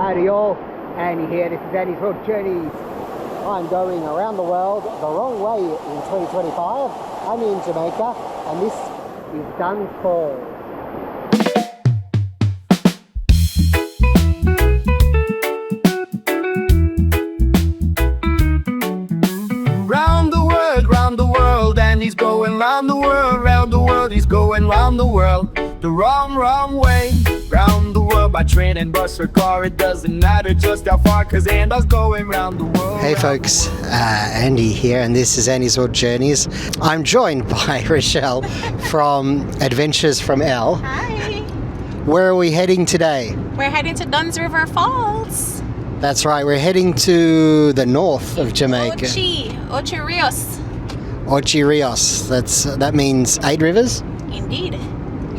Howdy y'all, Andy here. This is Andy's World Journeys. I'm going around the world the wrong way in 2025. I'm in Jamaica and this is Dunn Falls. Round the world, and he's going round the world, he's going round the world, the wrong way. Round the world by train and bus or car, it doesn't matter just how far, cause Andy's going round the world. Hey folks, Andy here, and this is Andy's World Journeys. I'm joined by Rochelle from Adventures from L. Hi. Where are we heading today? We're heading to Dunn River Falls. That's right, we're heading to the north of Jamaica. Ocho Rios. Ocho Rios. That means 8 rivers? Indeed.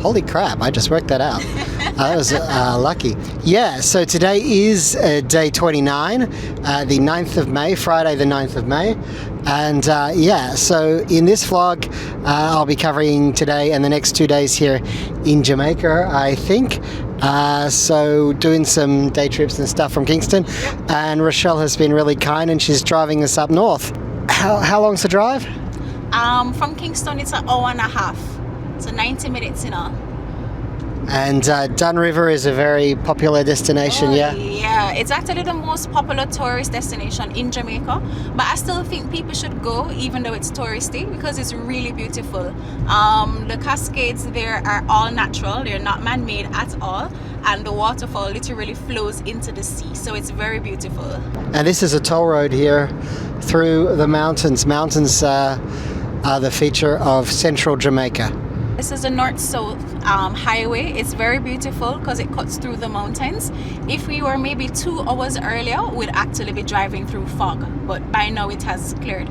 Holy crap, I just worked that out. I was lucky. Yeah, so today is day 29, the 9th of May, Friday the 9th of May. And yeah, so in this vlog, I'll be covering today and the next 2 days here in Jamaica, I think. So doing some day trips and stuff from Kingston. And Rochelle has been really kind and she's driving us up north. How long's the drive? From Kingston, it's an hour and a half. So 90 minutes, you know. And Dunn River is a very popular destination, yeah? Yeah, it's actually the most popular tourist destination in Jamaica. But I still think people should go, even though it's touristy, because it's really beautiful. The cascades there are all natural. They're not man-made at all. And the waterfall literally flows into the sea. So it's very beautiful. And this is a toll road here through the mountains. Mountains are the feature of central Jamaica. This is a north-south highway. It's very beautiful because it cuts through the mountains. If we were maybe 2 hours earlier, we'd actually be driving through fog, but by now it has cleared.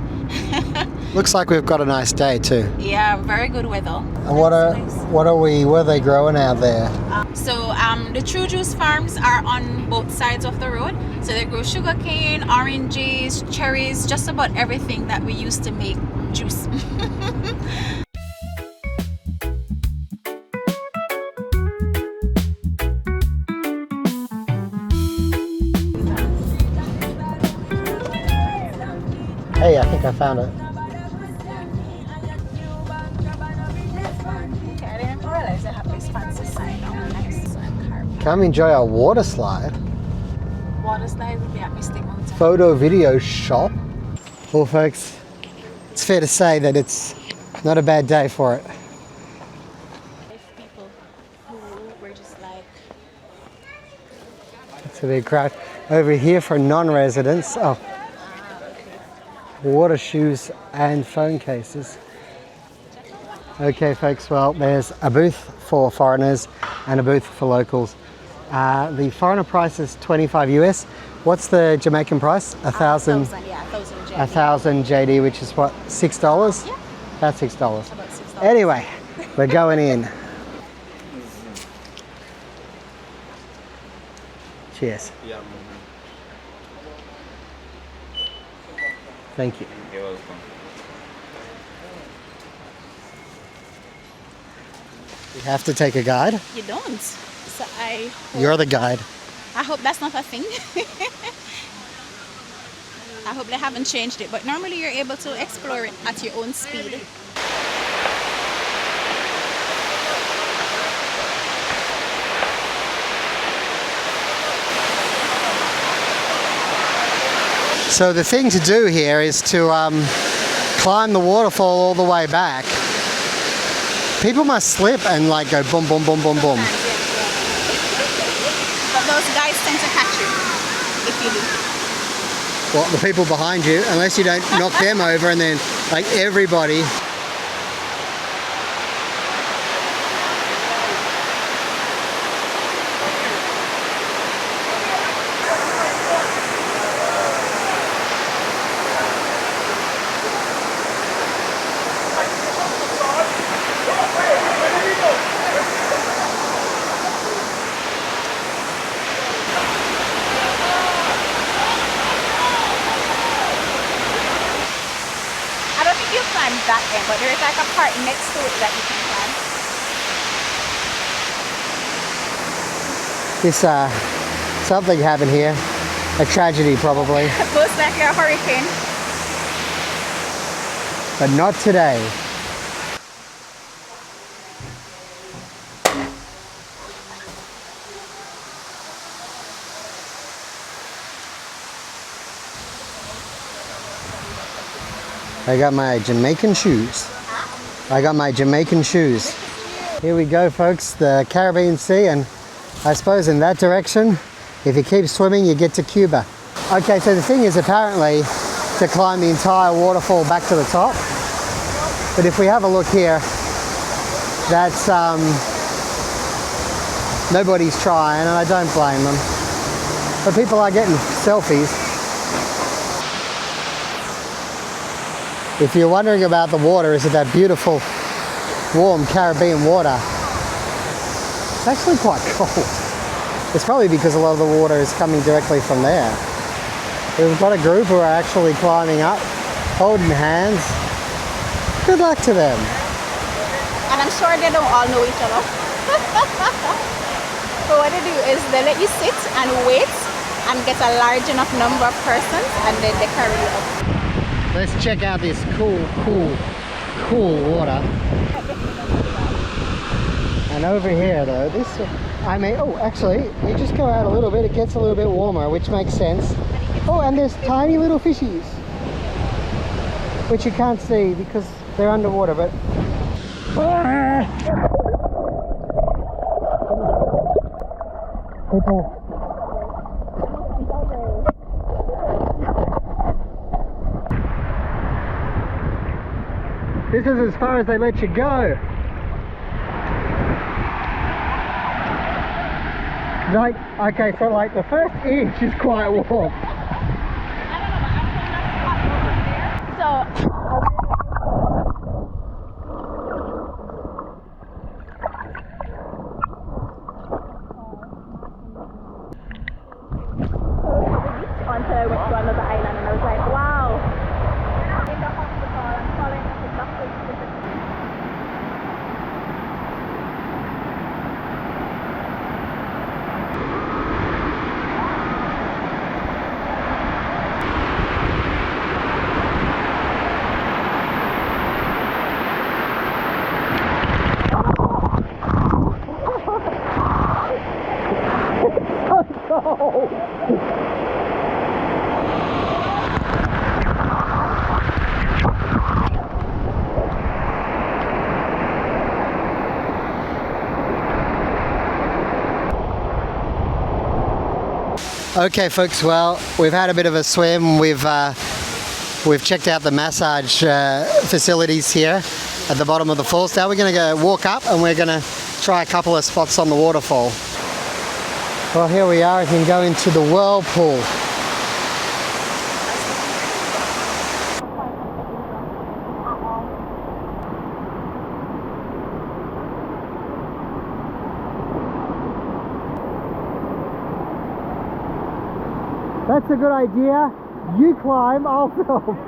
Looks like we've got a nice day too. Yeah, very good weather. And what are they growing out there? So the True Juice farms are on both sides of the road. So they grow sugarcane, oranges, cherries, just about everything that we use to make juice. Hey, I think I found it. I didn't realize I have this fancy sign on next to Come enjoy our water slide. Water slide will be at Mystic Mountain. Photo video shop. Well folks, it's fair to say that it's not a bad day for it. People who were just like... It's a big crowd. Over here for non-residents. Oh. Water shoes and phone cases. Okay folks, well there's a booth for foreigners and a booth for locals. The foreigner price is 25 US. What's the Jamaican price? 1,000. Yeah, 1,000 JD. 1,000 JD, which is what, $6? Yeah. About $6. About $6. Anyway, we're going in. Cheers. Yeah. Thank you. You're welcome. You have to take a guide? You don't. So You're the guide. I hope that's not a thing. I hope they haven't changed it, but normally you're able to explore it at your own speed. So the thing to do here is to climb the waterfall all the way back. People must slip and like go boom, boom, boom, boom, boom. But those guys tend to catch you if you do. Well, the people behind you, unless you don't knock them over and then like everybody. That end, but there is like a part next to it that you can climb. This Something happened here. A tragedy, probably. Most likely a hurricane. But not today. I got my Jamaican shoes. I got my Jamaican shoes. Here we go, folks, the Caribbean Sea, and I suppose in that direction, if you keep swimming, you get to Cuba. Okay, so the thing is apparently to climb the entire waterfall back to the top. But if we have a look here, that's, nobody's trying, and I don't blame them. But people are getting selfies. If you're wondering about the water, is it that beautiful, warm Caribbean water? It's actually quite cold. It's probably because a lot of the water is coming directly from there. We've got a group who are actually climbing up, holding hands. Good luck to them. And I'm sure they don't all know each other. So what they do is they let you sit and wait and get a large enough number of persons, and then they carry you up. Let's check out this cool water. And over here though, actually, you just go out a little bit, it gets a little bit warmer, which makes sense. Oh, and there's tiny little fishies, which you can't see because they're underwater, but... People... This is as far as they let you go. Like, okay, so like the first inch is quite warm. Okay, folks. Well, we've had a bit of a swim. We've checked out the massage facilities here at the bottom of the falls. Now we're going to go walk up, and we're going to try a couple of spots on the waterfall. Well, here we are. You can go into the whirlpool. That's a good idea. You climb, I'll film.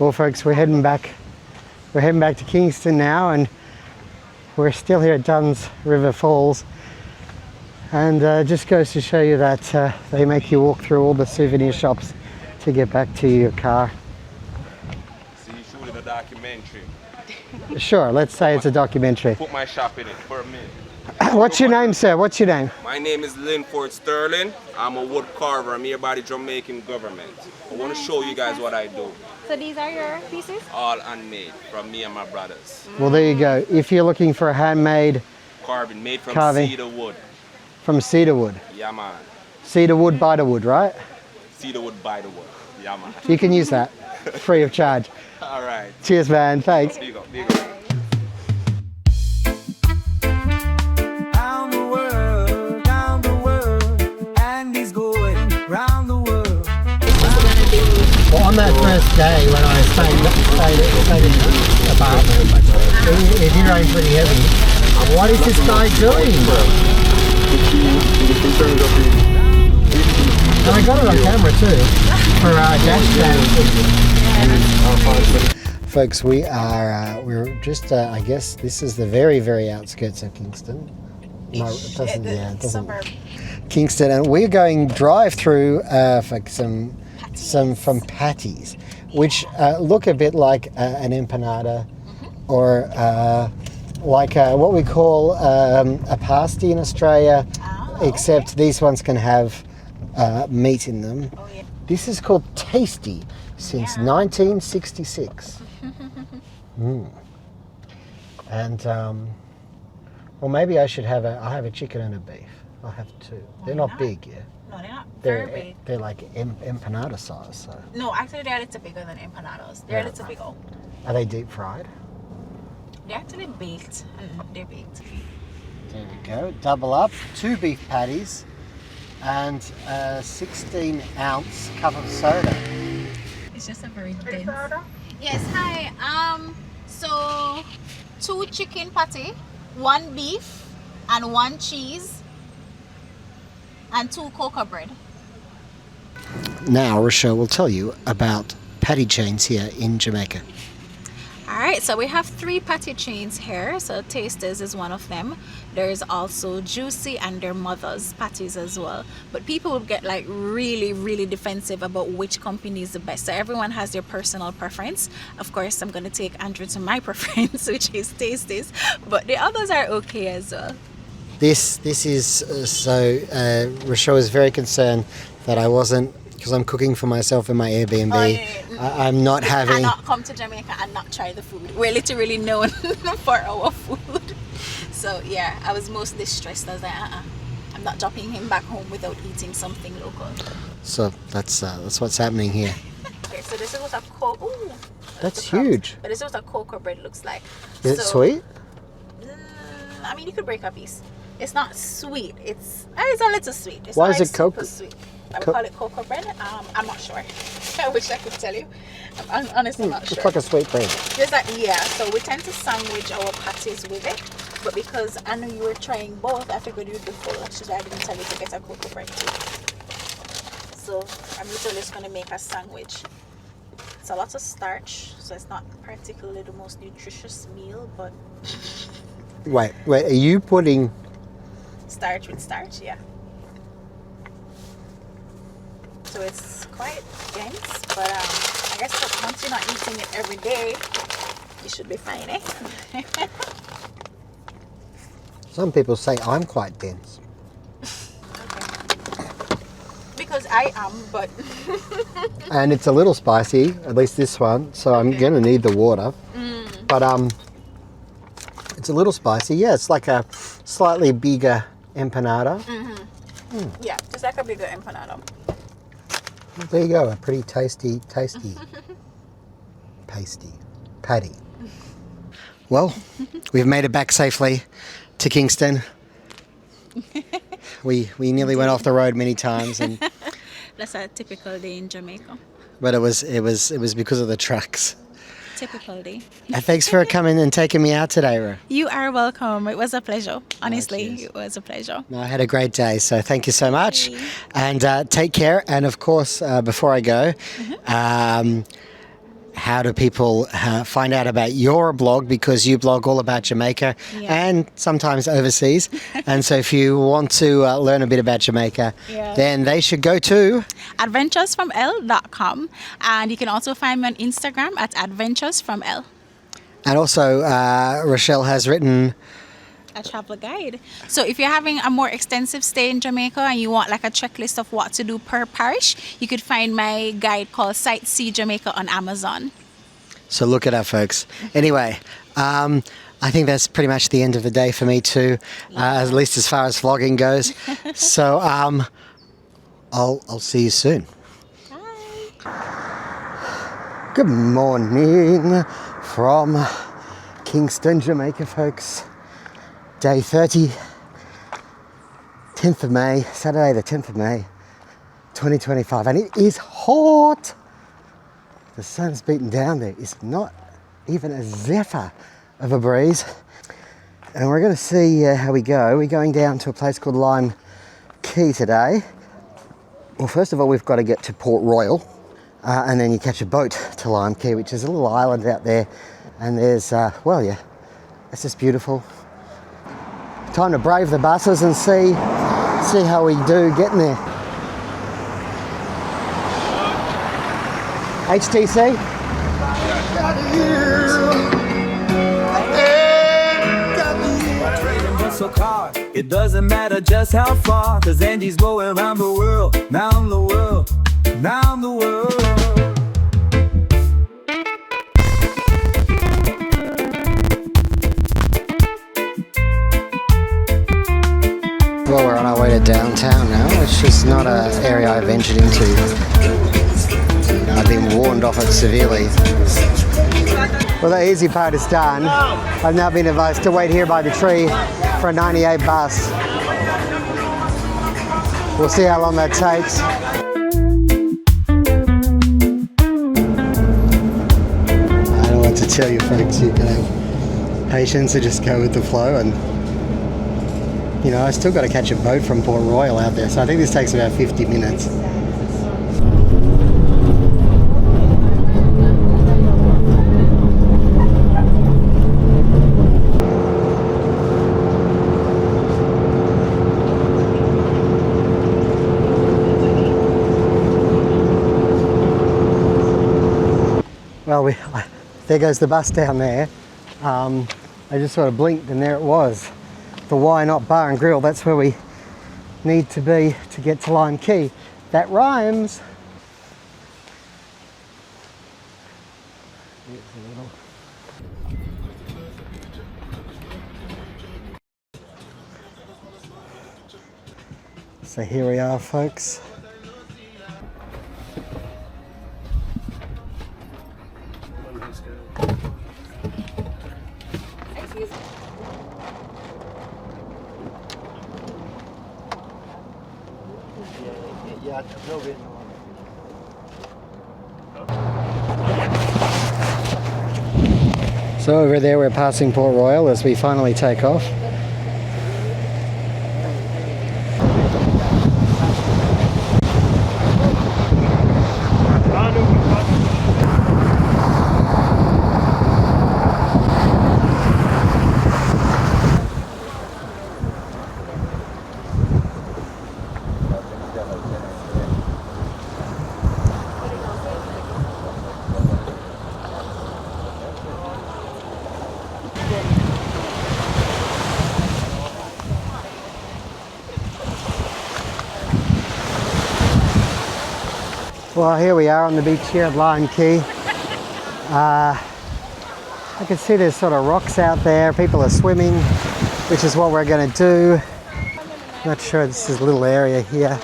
Well, folks, we're heading back. We're heading back to Kingston now, and we're still here at Dunn River Falls. And just goes to show you that they make you walk through all the souvenir shops to get back to your car. So you shooting a documentary? Sure, let's say it's a documentary. Put my shop in it for a minute. What's your name, sir? What's your name? My name is Linford Sterling. I'm a wood carver. I'm here by the Jamaican government. I want to show you guys what I do. So these are your pieces? All handmade from me and my brothers. Well, there you go. If you're looking for a handmade Carving, made from Carving. cedar wood. from cedar wood. Yeah, man. Cedar wood by the wood, right? Cedar wood by the wood. Yeah, man. You can use that free of charge. All right. Cheers, man. Thanks. Big up, big up. Round the world, and he's going round the world. Well, on that first day when I stayed in the apartment, it did rain pretty heavy. What is this guy doing? And I got it on camera too for our dash cam. Folks, we're just I guess this is the very, very outskirts of Kingston. No, it doesn't. Yeah, it doesn't. Suburb. Kingston, and we're going drive through for some from patties, which look a bit like an empanada, or like what we call a pasty in Australia, except these ones can have meat in them. Oh, yeah. This is called Tasty since 1966. And well, maybe I should have I'll have a chicken and a beef. I'll have two. They're not big, yeah. No, they're not. They're Very big. they're like empanada size. So No, actually they're a little bigger than empanadas. They're a little bigger. are they deep fried? They're actually baked. They're baked. There we go. Double up. 2 beef patties and a 16-ounce cup of soda. It's just a very dense. Yes, hi. So 2 chicken patty, 1 beef, and 1 cheese, and 2 cocoa bread. Now Rochelle will tell you about patty chains here in Jamaica. Alright, so we have 3 patty chains here. So Tasters is one of them. There's also Juicy and their Mother's patties as well. But people would get like really defensive about which company is the best. So everyone has their personal preference. Of course, I'm going to take Andrew to my preference, which is Tasters. But the others are okay as well. This is Rochelle is very concerned that I wasn't, because I'm cooking for myself in my Airbnb. Oh, yeah. I'm not having. I cannot come to Jamaica and not try the food. We're literally known for our food. So yeah, I was mostly stressed. I was like, I'm not dropping him back home without eating something local. So that's what's happening here. Okay, so this is what a cocoa. Ooh, That's the crumbs. huge. But this is what a cocoa bread looks like. Is it sweet? I mean, you could break a piece. It's not sweet. It's a little sweet. It's Why not is like it cocoa? super sweet. I would call it cocoa bread. I'm not sure. I wish I could tell you. I'm honestly not sure. It's like a sweet bread. Just that, yeah. So we tend to sandwich our patties with it, but because I knew you were trying both, I figured you'd be full. Actually, I didn't tell you to get a cocoa bread too. So I'm literally just gonna make a sandwich. It's a lot of starch, so it's not particularly the most nutritious meal, but Wait, are you putting? starch with starch, yeah. So it's quite dense, but I guess that once you're not eating it every day, you should be fine, eh? Some people say I'm quite dense. Because I am, but And it's a little spicy, at least this one, so I'm gonna need the water. But it's a little spicy. Yeah, it's like a slightly bigger empanada. yeah, just like a bigger empanada. There you go, a pretty tasty patty. Well, we've made it back safely to Kingston. We nearly went off the road many times, and That's a typical day in Jamaica. but it was because of the trucks. Typical day. Thanks for coming and taking me out today, Ro. You are welcome. It was a pleasure. Honestly, cheers. it was a pleasure. No, I had a great day, so thank you so much. And take care. And of course, before I go, how do people find out about your blog, because you blog all about Jamaica and sometimes overseas. And so if you want to learn a bit about Jamaica, then they should go to adventuresfroml.com, and you can also find me on Instagram at adventuresfroml. And also Rochelle has written A travel guide. So if you're having a more extensive stay in Jamaica and you want like a checklist of what to do per parish, you could find my guide called Sightsee Jamaica on Amazon. So look it up, folks. Anyway, I think that's pretty much the end of the day for me too, at least as far as vlogging goes. So I'll see you soon. Bye. Good morning from Kingston, Jamaica, folks. Day 30, 10th of May, Saturday the 10th of May, 2025, and it is hot. The sun's beating down. There is not even a zephyr of a breeze. And we're going to see how we go. We're going down to a place called Lime Cay today. Well, first of all, we've got to get to Port Royal, and then you catch a boat to Lime Cay, which is a little island out there. And there's, well, yeah, it's just beautiful. Time to brave the buses and see how we do getting there. HTC? It doesn't matter just how far, 'cause Angie's going around the world, round the world, round the world. Well, we're on our way to downtown now, which is not an area I ventured into. I've been warned off it severely. Well, the easy part is done. I've now been advised to wait here by the tree for a 98 bus. We'll see how long that takes. I don't know what to tell you, folks. You can have patience and just go with the flow. And you know, I still got to catch a boat from Port Royal out there, so I think this takes about 50 minutes. Well, there goes the bus down there. I just sort of blinked and there it was. The Why Not Bar and Grill, that's where we need to be to get to Lime Cay. That rhymes. So here we are, folks. So over there we're passing Port Royal as we finally take off. Well, here we are on the beach here at Lime Cay. I can see there's sort of rocks out there. People are swimming, which is what we're going to do. Not sure, this is a little area here.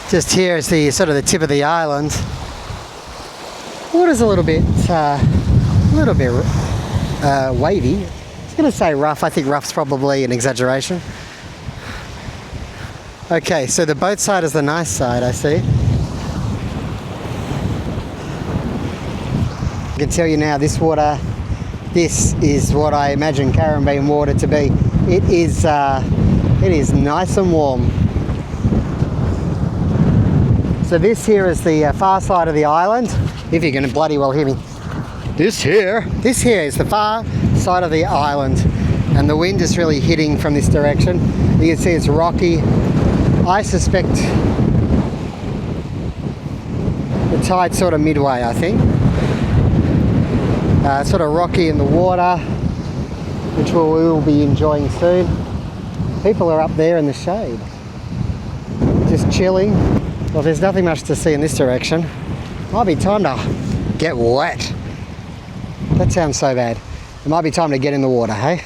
Just here is the sort of the tip of the island. Water's a little bit wavy. I was going to say rough. I think rough's probably an exaggeration. Okay, so the boat side is the nice side, I see. I can tell you now, this water, this is what I imagine Caribbean water to be. It is nice and warm. So this here is the far side of the island. If you're going to bloody well hear me. This here is the far side of the island, and the wind is really hitting from this direction. You can see it's rocky. I suspect the tide's sort of midway, I think. Sort of rocky in the water, which we will be enjoying soon. People are up there in the shade, just chilling. Well, there's nothing much to see in this direction. Might be time to get wet. That sounds so bad. It might be time to get in the water, hey?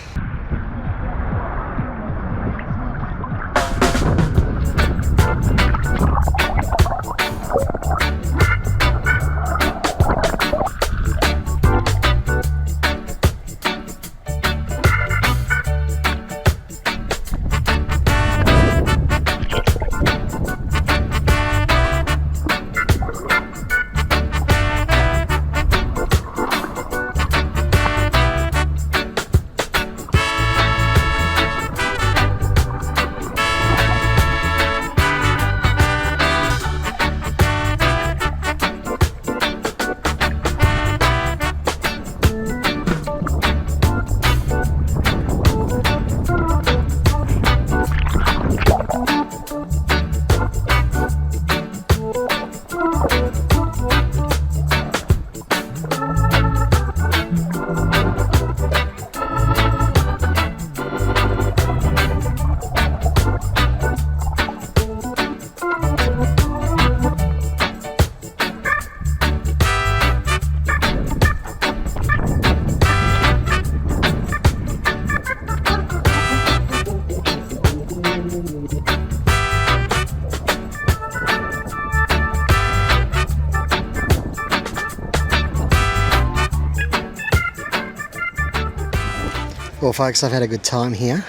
Well folks, I've had a good time here,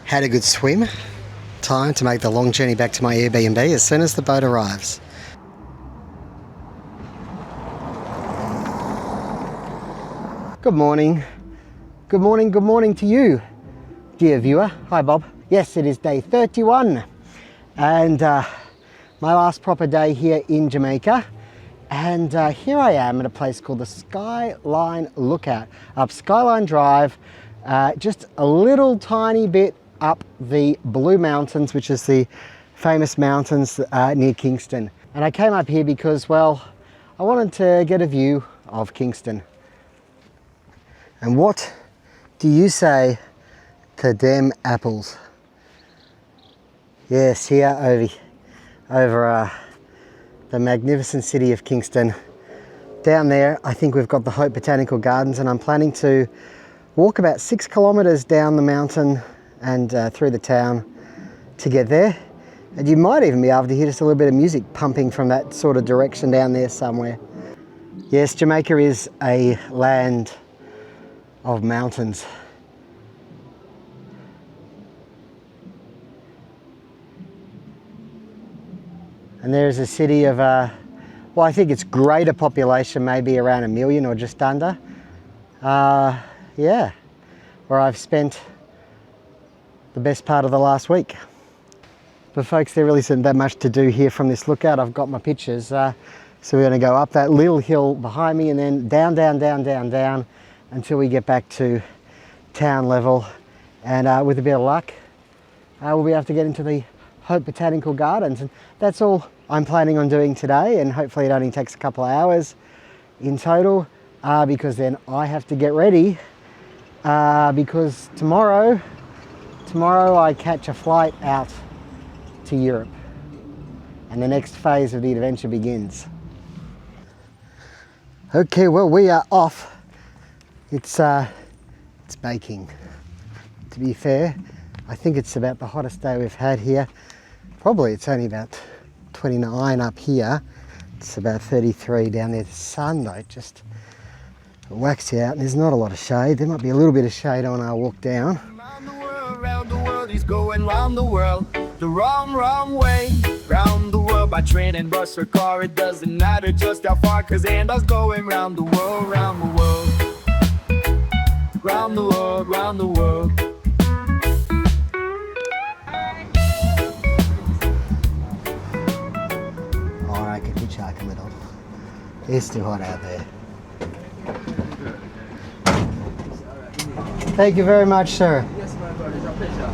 had a good swim, time to make the long journey back to my Airbnb as soon as the boat arrives. Good morning, good morning, good morning to you, dear viewer. Hi Bob. Yes, it is day 31 and my last proper day here in Jamaica. And here I am at a place called the Skyline Lookout, up Skyline Drive, just a little tiny bit up the Blue Mountains, which is the famous mountains near Kingston. And I came up here because, well, I wanted to get a view of Kingston. And what do you say to them apples? Yes, here over the magnificent city of Kingston. Down there, I think we've got the Hope Botanical Gardens, and I'm planning to walk about 6 kilometres down the mountain and through the town to get there. And you might even be able to hear just a little bit of music pumping from that sort of direction down there somewhere. Yes, Jamaica is a land of mountains. And there's a city of, well, I think it's greater population, maybe around 1 million or just under. Yeah, where I've spent the best part of the last week. But folks, there really isn't that much to do here from this lookout. I've got my pictures. So we're going to go up that little hill behind me and then down, down, down, down, down until we get back to town level. And with a bit of luck, we'll be able to get into the Hope Botanical Gardens. And that's all I'm planning on doing today. And hopefully it only takes a couple of hours in total because then I have to get ready because tomorrow I catch a flight out to Europe and the next phase of the adventure begins. Okay, well, we are off. It's baking. To be fair, I think it's about the hottest day we've had here. Probably it's only about 29 up here. It's about 33 down there. The sun though just whacks you out and there's not a lot of shade. There might be a little bit of shade on our walk down. Around the world, he's going round the world. the wrong, wrong way. Round the world by train and bus or car, it doesn't matter just how far, cause and us going round the world, round the world. Round the world, round the world. Or I could hitchhike a little. It's too hot out there. Thank you very much, sir. Yes, my brother, it's a pleasure.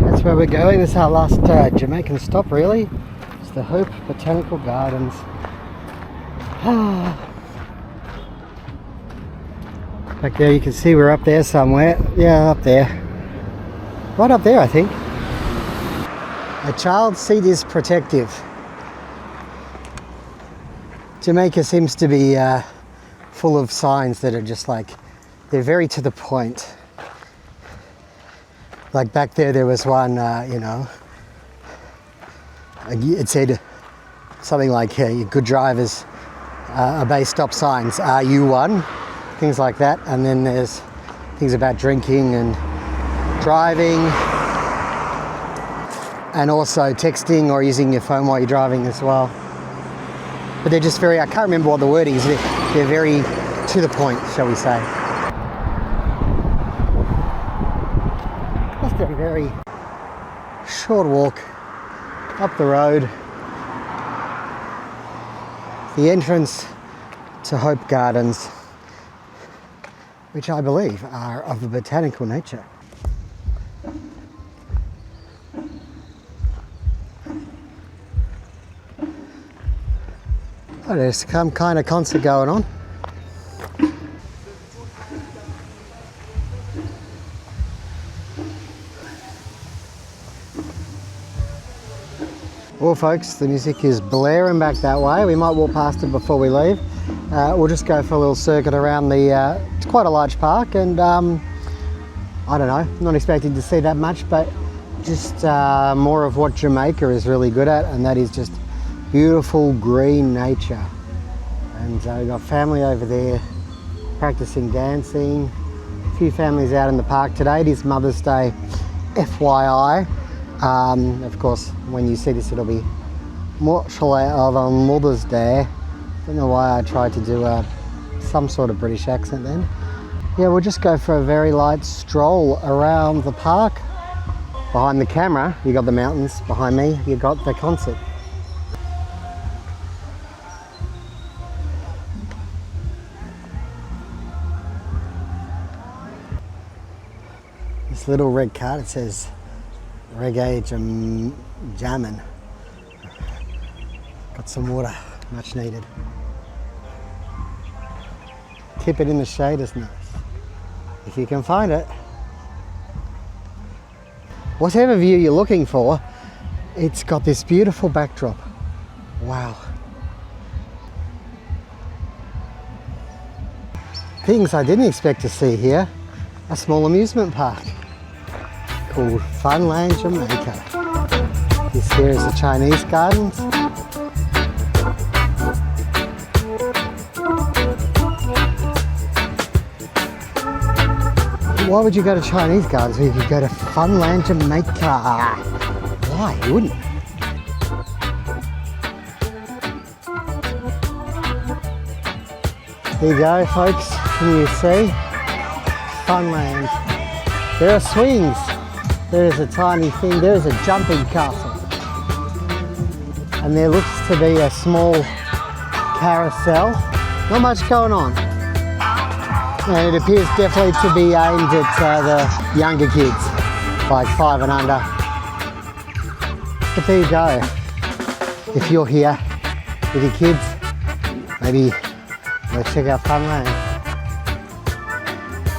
That's where we're going. This is our last Jamaican stop, really. It's the Hope Botanical Gardens. Back there you can see we're up there somewhere. Yeah, up there. Right up there, I think. A child seat is protective. Jamaica seems to be full of signs that are just like, they're very to the point. Like back there was one, you know, it said something like, good drivers obey stop signs, U1, things like that. And then there's things about drinking and driving, and also texting or using your phone while you're driving as well. But they're just very, I can't remember what the wording is, they're very to the point, shall we say. Just a very short walk up the road. The entrance to Hope Gardens, which I believe are of a botanical nature. Oh, there's some kind of concert going on. Well folks, the music is blaring back that way. We might walk past it before we leave. We'll just go for a little circuit around the, it's quite a large park, and I don't know, not expecting to see that much, but just more of what Jamaica is really good at, and that is just beautiful green nature. And we've got family over there practicing dancing. A few families out in the park today. It is Mother's Day, FYI. Of course, when you see this, it'll be much later on Mother's Day. Don't know why I tried to do some sort of British accent then. Yeah, we'll just go for a very light stroll around the park. Behind the camera, you got the mountains. Behind me, you got the concert. This little red card, it says reggae jammin'. Got some water, much needed. Keep it in the shade is nice, if you can find it. Whatever view you're looking for, it's got this beautiful backdrop. Wow. Things I didn't expect to see here, a small amusement park called Funland Jamaica. This here is the Chinese Gardens. Why would you go to Chinese Gardens when you could go to Funland Jamaica? Why? You wouldn't. There you go, folks. Can you see? Funland. There are swings. There is a tiny thing. There is a jumping castle. And there looks to be a small carousel. Not much going on. And it appears definitely to be aimed at the younger kids, like 5 and under. But there you go. If you're here with your kids, maybe go check out Funland.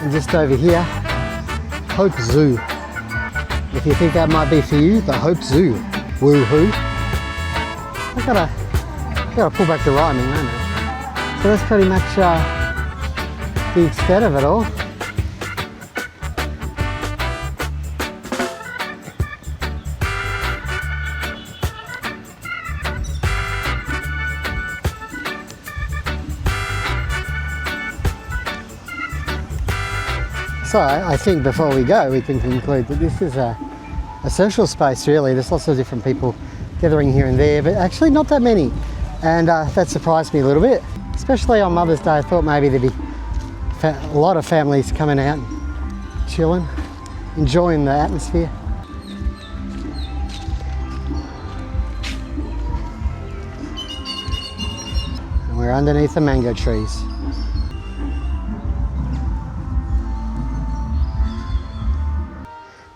And just over here, Hope Zoo. If you think that might be for you, the Hope Zoo. Woohoo. I gotta pull back the rhyming, don't I? So that's pretty much the extent of it all. So I think before we go, we can conclude that this is a social space really. There's lots of different people gathering here and there, but actually not that many. And that surprised me a little bit, especially on Mother's Day. I thought maybe there'd be a lot of families coming out and chilling, enjoying the atmosphere. And we're underneath the mango trees.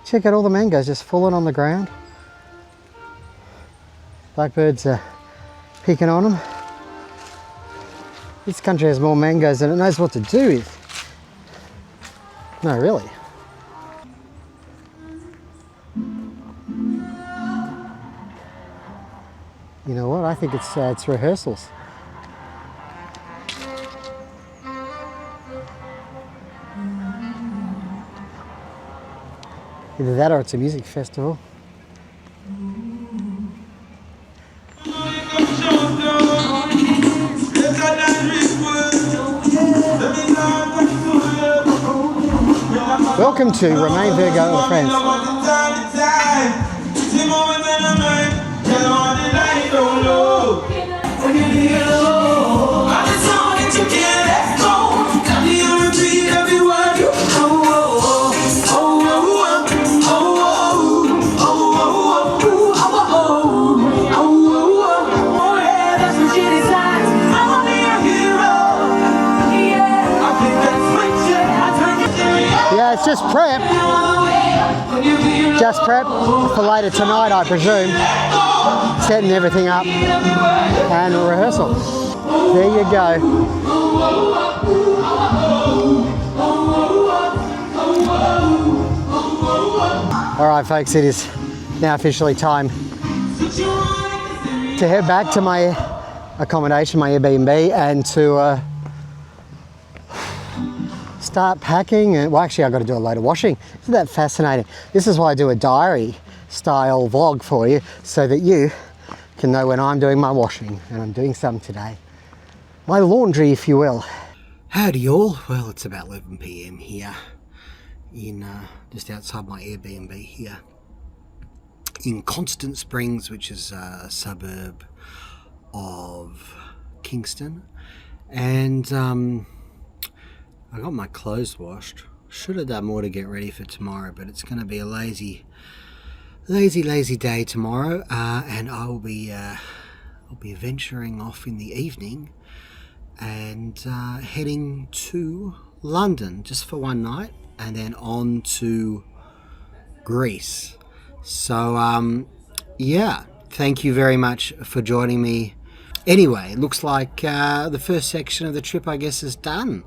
Check out all the mangoes just falling on the ground. Blackbirds are picking on them. This country has more mangoes than it knows what to do with. No, really. You know what? I think it's rehearsals. Either that or it's a music festival. Welcome to Romaine Virgo and Friends. It's just prep. Just prep for later tonight, I presume. Setting everything up and rehearsal. There you go. All right, folks, it is now officially time to head back to my accommodation, my Airbnb, and to start packing. And well, actually I've got to do a load of washing. Isn't that fascinating? This is why I do a diary style vlog for you, so that you can know when I'm doing my washing, and I'm doing some today. My laundry, if you will. Howdy y'all. Well, it's about 11 PM here in just outside my Airbnb here in Constant Springs, which is a suburb of Kingston. And I got my clothes washed. Should have done more to get ready for tomorrow, but it's going to be a lazy day tomorrow, and I'll be venturing off in the evening and heading to London just for one night, and then on to Greece. So yeah, thank you very much for joining me. Anyway, it looks like the first section of the trip, I guess, is done.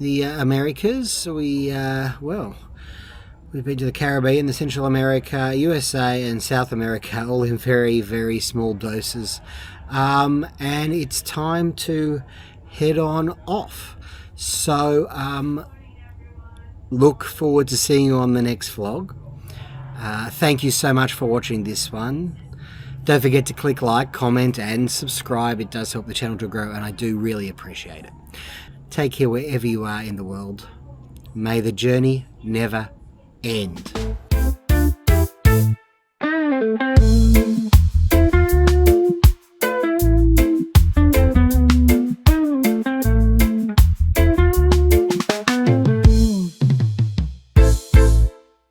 The Americas, we've been to the Caribbean, the Central America, USA and South America, all in very, very small doses. And it's time to head on off. So look forward to seeing you on the next vlog. Thank you so much for watching this one. Don't forget to click like, comment and subscribe. It does help the channel to grow, and I do really appreciate it. Take care wherever you are in the world. May the journey never end.